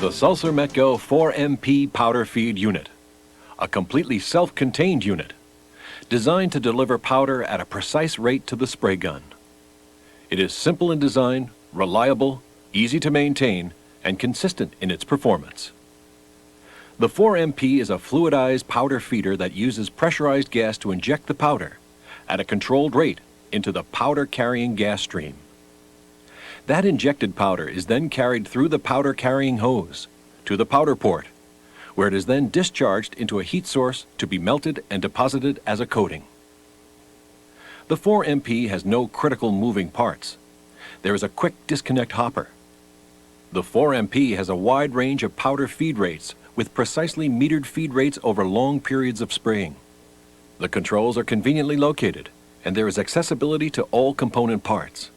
The Sulzer Metco 4MP powder feed unit, a completely self-contained unit, designed to deliver powder at a precise rate to the spray gun. It is simple in design, reliable, easy to maintain, and consistent in its performance. The 4MP is a fluidized powder feeder that uses pressurized gas to inject the powder at a controlled rate into the powder-carrying gas stream. That injected powder is then carried through the powder-carrying hose to the powder port, where it is then discharged into a heat source to be melted and deposited as a coating. The 4MP has no critical moving parts. There is a quick disconnect hopper. The 4MP has a wide range of powder feed rates with precisely metered feed rates over long periods of spraying. The controls are conveniently located, and there is accessibility to all component parts.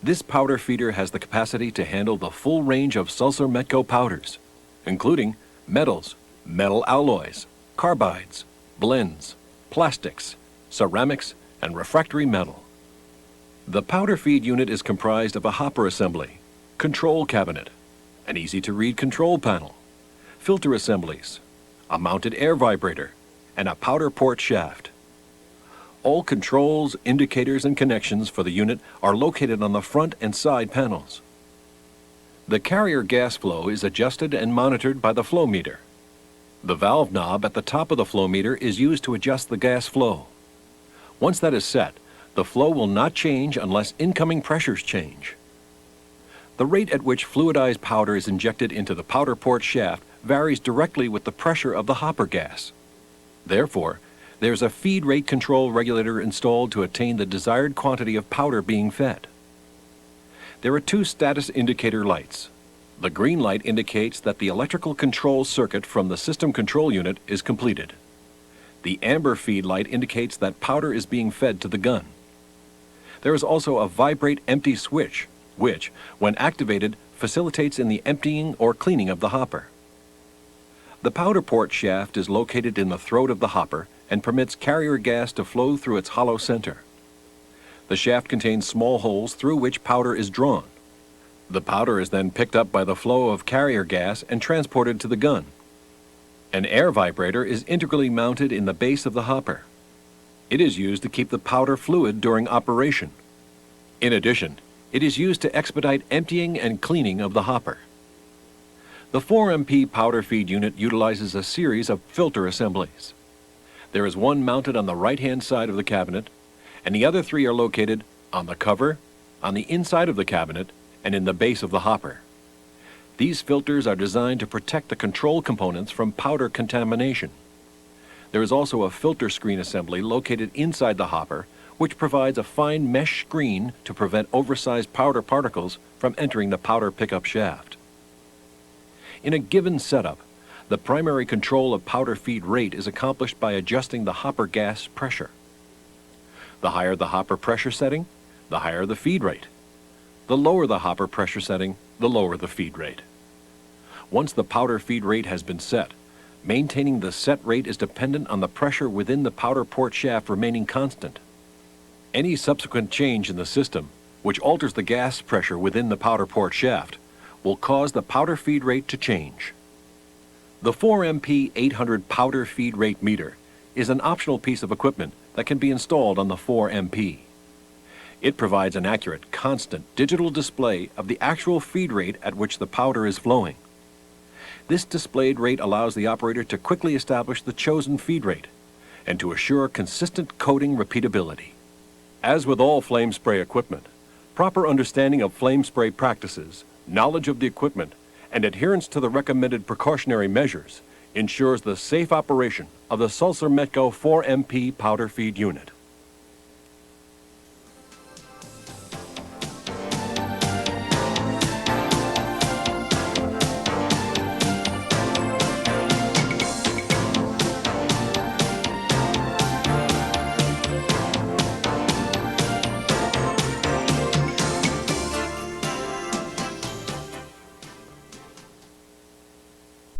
This powder feeder has the capacity to handle the full range of Sulzer Metco powders, including metals, metal alloys, carbides, blends, plastics, ceramics, and refractory metal. The powder feed unit is comprised of a hopper assembly, control cabinet, an easy-to-read control panel, filter assemblies, a mounted air vibrator, and a powder port shaft. All controls, indicators, and connections for the unit are located on the front and side panels. The carrier gas flow is adjusted and monitored by the flow meter. The valve knob at the top of the flow meter is used to adjust the gas flow. Once that is set, the flow will not change unless incoming pressures change. The rate at which fluidized powder is injected into the powder port shaft varies directly with the pressure of the hopper gas. Therefore, there's a feed rate control regulator installed to attain the desired quantity of powder being fed. There are two status indicator lights. The green light indicates that the electrical control circuit from the system control unit is completed. The amber feed light indicates that powder is being fed to the gun. There is also a vibrate empty switch, which, when activated, facilitates in the emptying or cleaning of the hopper. The powder port shaft is located in the throat of the hopper and permits carrier gas to flow through its hollow center. The shaft contains small holes through which powder is drawn. The powder is then picked up by the flow of carrier gas and transported to the gun. An air vibrator is integrally mounted in the base of the hopper. It is used to keep the powder fluid during operation. In addition, it is used to expedite emptying and cleaning of the hopper. The 4MP powder feed unit utilizes a series of filter assemblies. There is one mounted on the right-hand side of the cabinet, and the other three are located on the cover, on the inside of the cabinet, and in the base of the hopper. These filters are designed to protect the control components from powder contamination. There is also a filter screen assembly located inside the hopper, which provides a fine mesh screen to prevent oversized powder particles from entering the powder pickup shaft. In a given setup, the primary control of powder feed rate is accomplished by adjusting the hopper gas pressure. The higher the hopper pressure setting, the higher the feed rate. The lower the hopper pressure setting, the lower the feed rate. Once the powder feed rate has been set, maintaining the set rate is dependent on the pressure within the powder port shaft remaining constant. Any subsequent change in the system, which alters the gas pressure within the powder port shaft, will cause the powder feed rate to change. The 4MP 800 powder feed rate meter is an optional piece of equipment that can be installed on the 4MP. It provides an accurate, constant digital display of the actual feed rate at which the powder is flowing. This displayed rate allows the operator to quickly establish the chosen feed rate and to assure consistent coating repeatability. As with all flame spray equipment, proper understanding of flame spray practices, knowledge of the equipment, and adherence to the recommended precautionary measures ensures the safe operation of the Sulzer Metco 4MP powder feed unit.